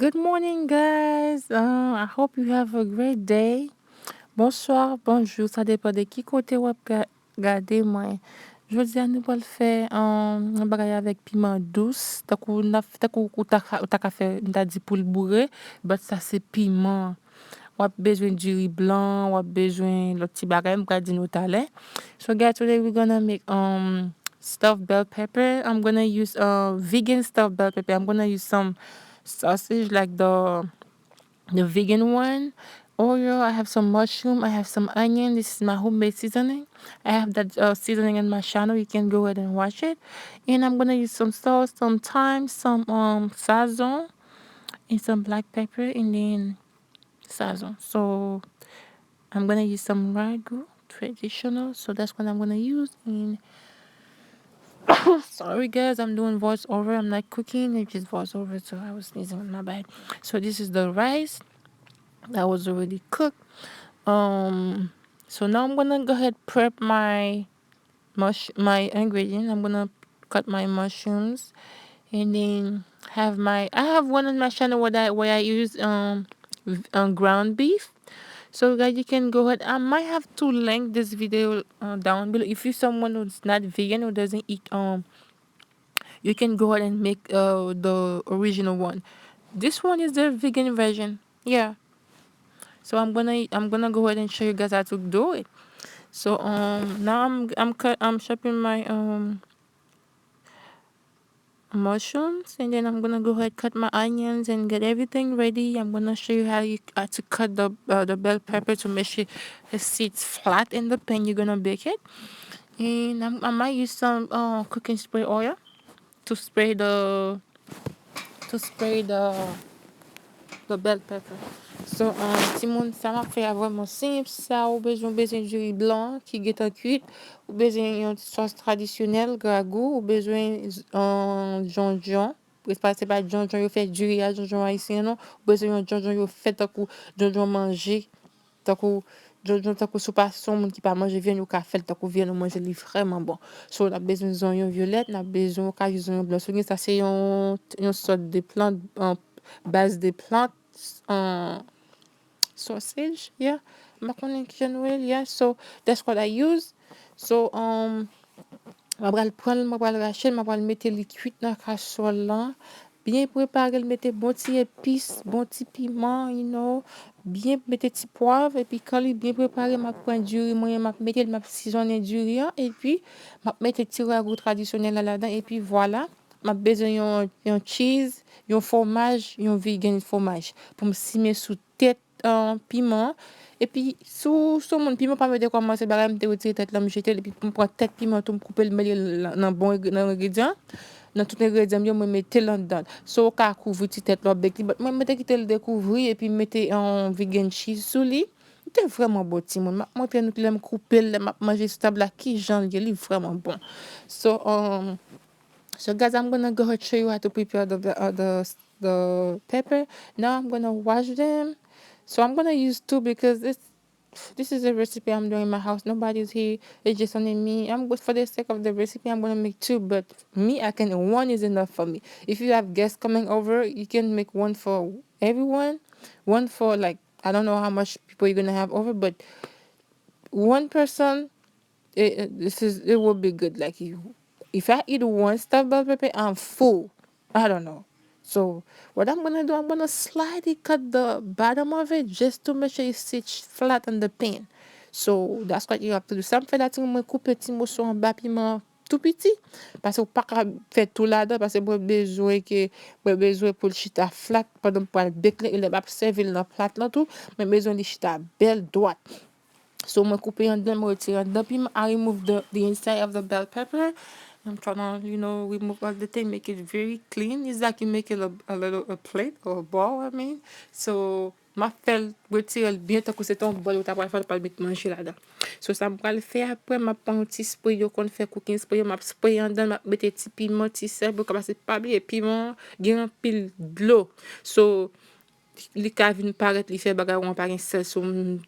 Good morning, guys. I hope you have a great day. Bonsoir, bonjour, ça dépend de qui côté ou regarder moi. Je dis à nous pour le faire un bagage avec piment douce. T'as qu'à faire, t'as dit pour le bourrer, but ça c'est piment. On a besoin du riz blanc, on a besoin le petit bagage, on dit nous talent. So guys, today we're gonna make stuffed bell pepper. I'm gonna use vegan stuffed bell pepper. I'm gonna use some sausage like the vegan one. Oil, I have some mushroom, I have some onion. This is my homemade seasoning. I have that seasoning in my channel. You can go ahead and watch it. And I'm gonna use some salt, some thyme, some sazon, and some black pepper, and then sazon. So I'm gonna use some ragu traditional. So that's what I'm gonna use. And sorry guys, I'm doing voiceover. I'm not cooking. It's just voiceover. So I was sneezing on my bed. So this is the rice that was already cooked. Um, so now I'm gonna go ahead prep my ingredient. I'm gonna cut my mushrooms and then I have one on my channel where I use ground beef. So guys, you can go ahead. I might have to link this video down below. If you're someone who's not vegan or doesn't eat you can go ahead and make the original one. This one is the vegan version. Yeah. So I'm gonna go ahead and show you guys how to do it. So now I'm chopping my mushrooms, and then I'm gonna go ahead cut my onions and get everything ready. I'm gonna show you how to cut the bell pepper to make sure it sits flat in the pan you're gonna bake it. And I might use some cooking spray oil to spray the bell pepper. So, si moun sa m'a fait vraiment simple, ça ou besoin du riz blanc qui est cuit, ou besoin une sauce traditionnelle, ragoût, ou besoin jonjon. C'est pas jonjon, yo fait du riz à jonjon haïtien, non. Ou besoin un jonjon yo fait tant que jonjon manger, tant que jonjon tant que sou pas son moun qui pas manger viande ou ka fait tant que viande manger li vraiment bon. So, on a besoin de zon violette, on a besoin de zon blanc. So, ça c'est une sorte de plante base de plantes sausage, yeah, macaroni and chicken oil, yeah. So that's what I use. So je vais le racher, je vais le mettre les cuite dans la casserole là. Bien préparer, le mettre bon petit épices, bon petit piment, bien mettre petit poivre et puis quand il est bien préparé, je prendre du riz, moi je mettre le saisonner du riz et puis je mettre petit ragoût traditionnel là-dedans et puis voilà. M'a besoin d'un cheese, un fromage, un vegan fromage pour me simer sous tête piment et puis sous mon piment pas me dire comment c'est bagay me retirer tête là me jeter et puis me prendre tête piment tout me couper le mêler dans bon dans ingrédient dans tout ingrédient bien me mettre là dedans so ka couvrir tête là bec moi mettre quitter le découvrir et puis mettre un vegan cheese sous lui. C'était vraiment beau petit monde moi nous l'aime couper l'aime manger ce table là qui j'en il est vraiment bon. So guys, I'm gonna go ahead and show you how to prepare the pepper. Now I'm gonna wash them. So I'm gonna use two because this is a recipe I'm doing in my house. Nobody's here. It's just only me. For the sake of the recipe. I'm gonna make two, but me, I can one is enough for me. If you have guests coming over, you can make one for everyone. One for like I don't know how much people you're gonna have over, but one person it will be good. Like you, if I eat one stuffed bell pepper, I'm full. I don't know. So what I'm gonna do, I'm gonna slightly cut the bottom of it just to make sure it sits flat on the pan. So that's what you have to do. Ça me fait là, tu me couper petit morceau en bas piment tout petit parce que pas qu'à faire tout là-dedans parce que besoin pour le chita flat pendant pour le bec il est pas servir dans plat là tout mais besoin de chita belle droite. So I'm coupe and then retire the pim. I remove the inside of the bell pepper. I'm trying to, remove all the thing, make it very clean. It's like you make it a plate or a ball, I mean. So, ma fait retirer bien tant que c'est ton bol ou t'as pas fait pas mettre manger là-dedans. So, ça me le faire après, ma prend un petit spray qu'on fait cooking spray, ma spray en dedans, ma mettre petit piment, petit sel, pour que c'est pas bien piment, gain pile de l'eau. So, li ka vin paret li fe bagay wan pa gen sel so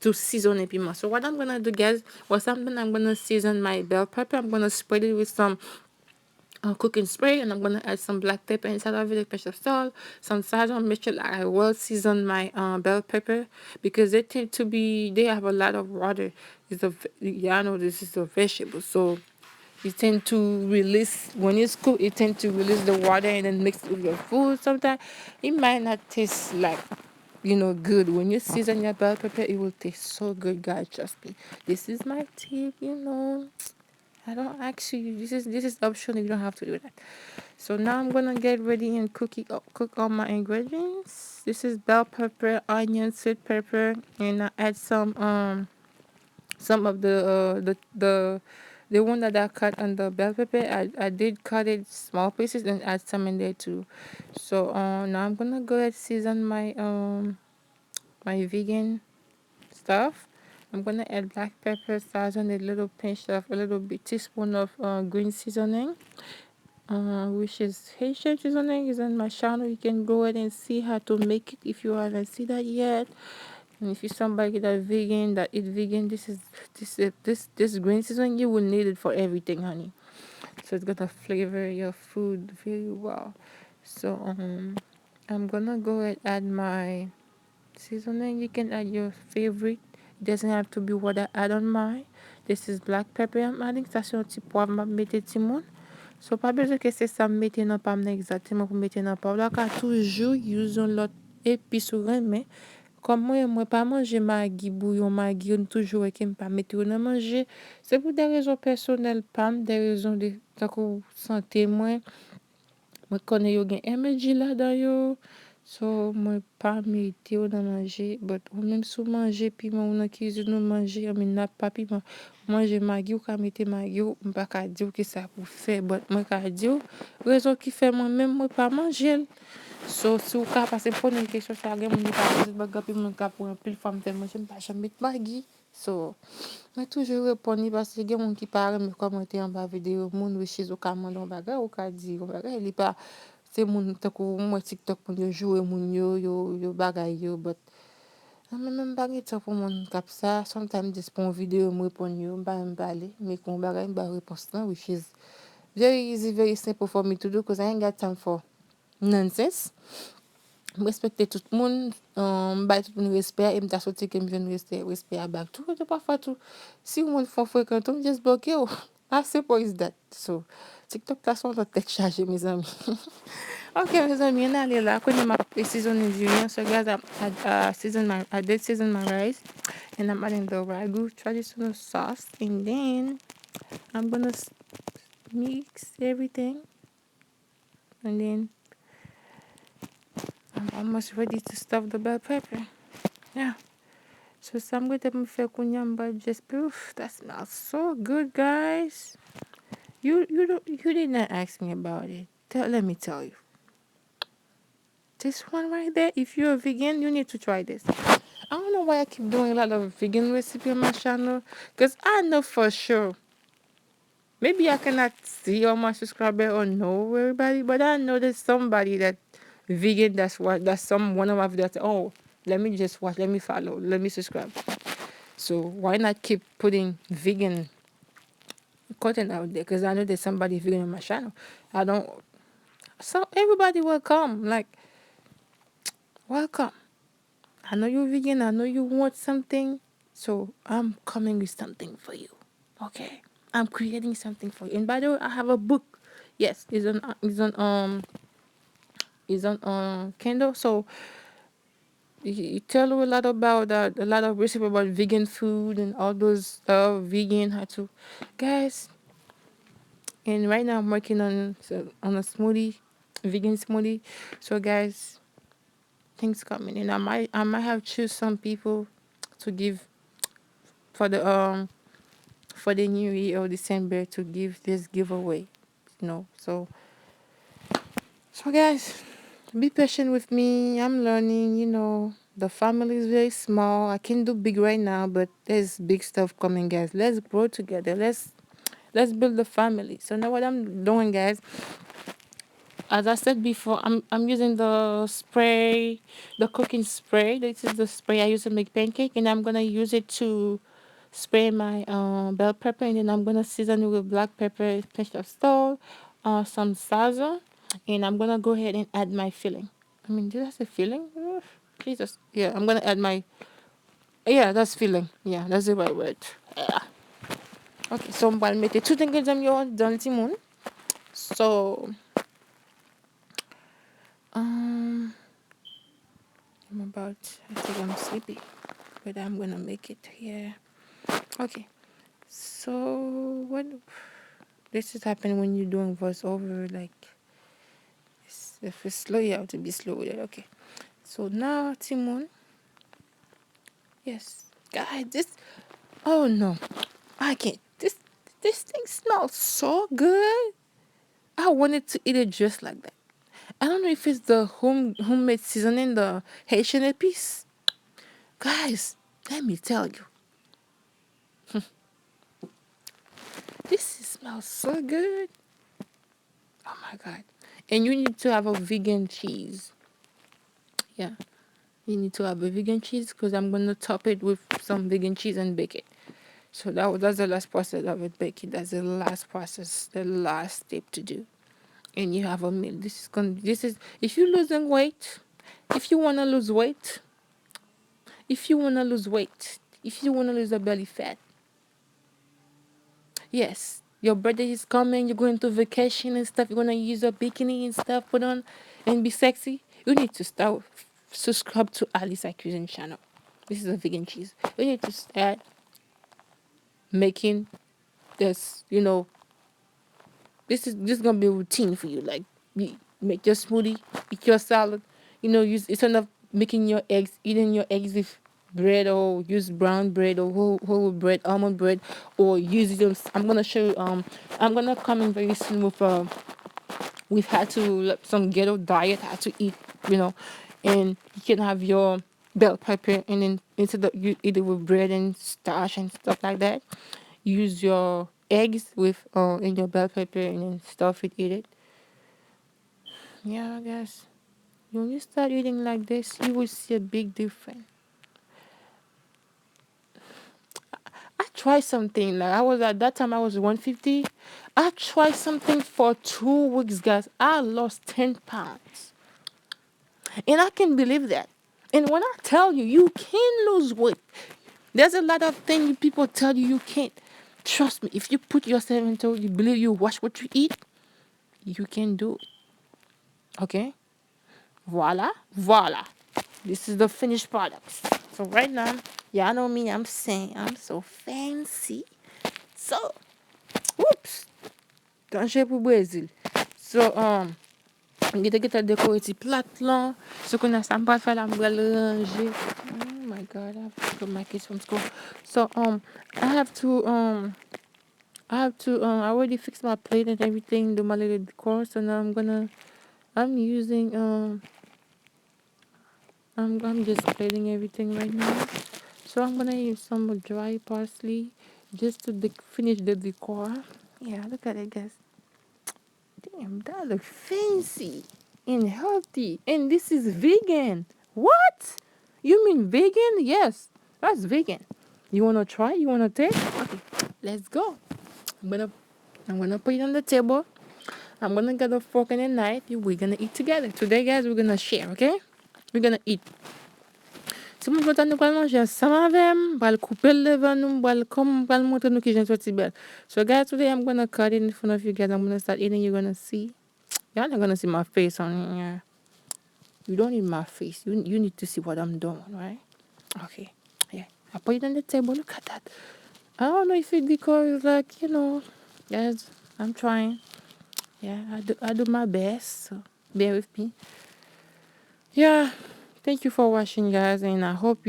to season and piment. So what I'm gonna do guys, I'm gonna season my bell pepper. I'm gonna spread it with some cooking spray, and I'm gonna add some black pepper inside of it, a pinch of salt, some sazon. Make sure I well season my bell pepper because they tend to be they have a lot of water. Yeah, I know this is a vegetable, so it tend to release when it's cooked. It tend to release the water and then mix it with your food. Sometimes it might not taste like good. When you season your bell pepper, it will taste so good, guys. Trust me. This is my tip. I don't actually. This is optional. You don't have to do that. So now I'm gonna get ready and cook all my ingredients. This is bell pepper, onion, sweet pepper, and I add some of the one that I cut on the bell pepper. I did cut it small pieces and add some in there too. So now I'm gonna go ahead season my vegan stuff. I'm gonna add black pepper, salt, a little pinch of a little bit teaspoon of green seasoning, which is Haitian seasoning. Is on my channel. You can go ahead and see how to make it if you haven't seen that yet. And if you're somebody that vegan that eat vegan, this green seasoning you will need it for everything, honey. So it's gonna flavor your food very well. So I'm gonna go ahead add my seasoning. You can add your favorite. It doesn't have to be what I add on mine. This is black pepper I'm adding. Station petit poivre m'a mette timon. So pas besoin que c'est ça mette dans pas exactement pour mettre dans pas. Là ka toujours use un lot épice ou rien mais comme moi pas manger maggi bouillon maggi on toujours que me pas mettre dans manger. C'est pour des raisons personnelles pas des raisons de tant que santé moi connais yo gen energy là dans yo. So, moi, pas mérité ou nan manger, but ou même sou manger, piment ou nan cuisine ou manger, ou n'a pas piment, manger maggi ou ka mette maggi ou, m'pa ka di ou ki sa pou fè, but moi ka di ou, raison qui fait moi-même, moi pas manger. So, si ou ka pase pon une question sa gen, moun ka pose baga, puis moun ka pou un pile femme tel manger, m'pa jamais mettre maggi. So, moi toujours répondre parce que gen moun qui parle me commenter en bas vidéo, moun we chez ou ka mandon baga ou ka di ou baga, il pas c'est moun tako moi TikTok pour yo jouer moun yo bagay yo but même bagay ça pour moun kap ça sometimes just pour vidéo moi répondre yo m'pa aller mais kon bagay m'pa réponse là which is very easy very simple for me to do because I ain't got time for nonsense. Respecter tout le monde, m'ba tout le monde respect et m'ta sorti que m'vient respect à back tout parfois tout si on faut fréquenter on just bloquer as simple as that. So TikTok là sont la tête chargée mes amis. Okay, mes amis, on aller là. Kwenye ma season is union. So guys, I did season my rice, and I'm adding the ragu traditional sauce, and then I'm gonna mix everything, and then I'm almost ready to stuff the bell pepper. Yeah. So some good them feel kunyamba just proof. That smells so good, guys. You did not ask me about it. Let me tell you. This one right there, if you're a vegan, you need to try this. I don't know why I keep doing a lot of vegan recipe on my channel, because I know for sure. Maybe I cannot see all my subscribers or know everybody, but I know there's somebody that vegan that's some one of my videos. Oh, let me just watch, let me follow, let me subscribe. So why not keep putting vegan content out there? Because I know there's somebody vegan on my channel. I don't. So everybody will come. Like, welcome. I know you're vegan. I know you want something. So I'm coming with something for you. Okay. I'm creating something for you. And by the way, I have a book. Yes, it's on Kindle. So it tell you a lot about that, a lot of recipe about vegan food and all those stuff, vegan how to guys. And right now I'm working on a smoothie, vegan smoothie. So guys, things coming and I might have choose some people to give for the new year or December to give this giveaway. So guys, be patient with me. I'm learning, the family is very small. I can do big right now, but there's big stuff coming, guys. Let's grow together. Let's build a family. So now what I'm doing, guys, as I said before, I'm using the spray, the cooking spray. This is the spray I use to make pancake, and I'm gonna use it to spray my bell pepper, and then I'm gonna season it with black pepper, pinch of salt, some salsa, and I'm gonna go ahead and add my filling. I mean, did I say filling? Oof, Jesus. Yeah, I'm gonna add my. Yeah, that's filling. Yeah, that's the right word. Yeah. Okay, so I'm gonna make it two things yo done Timon. So um I'm about I think I'm sleepy. But I'm gonna make it here. Okay. So what this is happening when you're doing voiceover like if it's slow you have to be slow with it. Okay. So now Timon, yes. God, this oh no. I can't this thing smells so good. I wanted to eat it just like that. I don't know if it's the homemade seasoning, the Haitian épice. Guys, let me tell you, this smells so good. Oh my god! And you need to have a vegan cheese. Yeah, you need to have a vegan cheese because I'm gonna top it with some vegan cheese and bake it. So that's the last process of it baking. That's the last process, the last step to do. And you have a meal. This is if you're losing weight, if you wanna lose weight, if you wanna lose weight, if you wanna lose a belly fat, yes, your birthday is coming. You're going to vacation and stuff. You're gonna use a bikini and stuff, put on, and be sexy. You need to start subscribe to Alice Cuisine channel. This is a vegan cheese. You need to start making this. This is gonna be a routine for you. Like, you make your smoothie, eat your salad. Use it's enough making your eggs, eating your eggs with bread, or use brown bread or whole bread, almond bread, or use them. I'm gonna show you. I'm gonna come in very soon with we've had to like, some ghetto diet how to eat, and you can have your bell pepper, and then instead of you eat it with bread and starch and stuff like that, use your eggs with in your bell pepper and then stuff it, eat it. Yeah, I guess when you start eating like this, you will see a big difference. I tried something like I was at that time I was 150. I tried something for 2 weeks, guys. I lost 10 pounds. And I can believe that. And when I tell you, you can lose weight. There's a lot of things people tell you can't. Trust me, if you put yourself into it, you believe you watch what you eat, you can do it. Okay? Voila, voila. This is the finished products. So right now, y'all know me, I'm saying I'm so fancy. So, whoops. Don't share pour Brazil. So, kita décorer ti plat là. So qu'on a ça pas faire la ranger. Oh my god, I have to get my kids from school. So I already fixed my plate and everything, do my little decor. So now I'm using I'm just plating everything right now. So I'm gonna use some dry parsley just to finish the decor. Yeah, look at it, guys. Damn, that looks fancy and healthy. And this is vegan. What? You mean vegan? Yes, that's vegan. You wanna try? You wanna taste? Okay, let's go. I'm gonna I'm gonna put it on the table. I'm gonna get a fork and a knife. We're gonna eat together. Today, guys, we're gonna share, okay? We're gonna eat. Si moun kontan nou pral manje ansam avem, pral couper le devan nou, pral montre nou ki jen sorti bel. So guys, today I'm gonna cut it in front of you guys. I'm gonna start eating. You're gonna see. Y'all not gonna see my face on here. You don't need my face. You need to see what I'm doing, right? Okay. Yeah. I put it on the table. Look at that. I don't know if it decor is like, guys, I'm trying. Yeah, I do my best. So bear with me. Yeah. Thank you for watching, guys, and I hope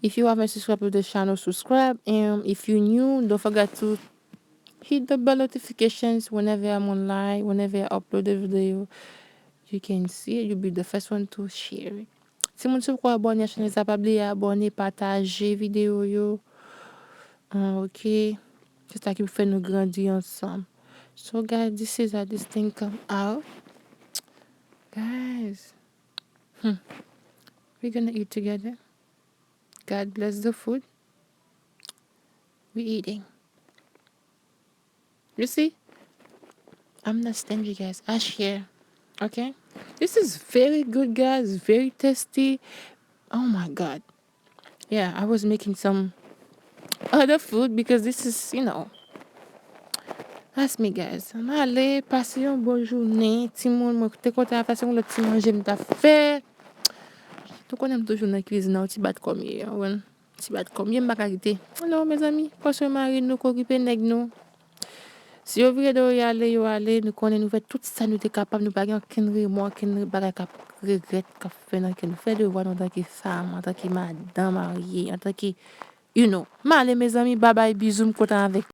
if you haven't subscribed to the channel, subscribe. And if you're new, don't forget to hit the bell notifications whenever I'm online, whenever I upload a video. You can see it. You'll be the first one to share it. Si moun sou kwa abonne à chaîne, ça pas oublier abonner, partager vidéo yo. Okay. C'est ça qui fait nous grandir ensemble. So guys, this is how this thing come out. Guys, we're gonna eat together. God bless the food. We're eating. You see? I'm not stingy, guys. I share. Okay? This is very good, guys. Very tasty. Oh my god. Yeah, I was making some other food because this is, that's me, guys. I'm allé passer une bonne journée. Tout le monde, moi, t'es content de faire le petit manger, m'ta fait. Tout qu'on aime toujours dans la cuisine, un petit bat comme hier. Un petit bat comme hier, m'a qualité. Alors, mes amis, parce que Marie nous occuper nèg nous. Si vous voulez de y aller, vous allez, nous connaissons, nous faisons tout ça, nous sommes capables, nous pas aucun remords, aucun bagage cap regret, cap fait, nous fait de voir en tant que femme, en tant que madame mariée, en tant que, mal mes amis, bye bye, bisous, content avec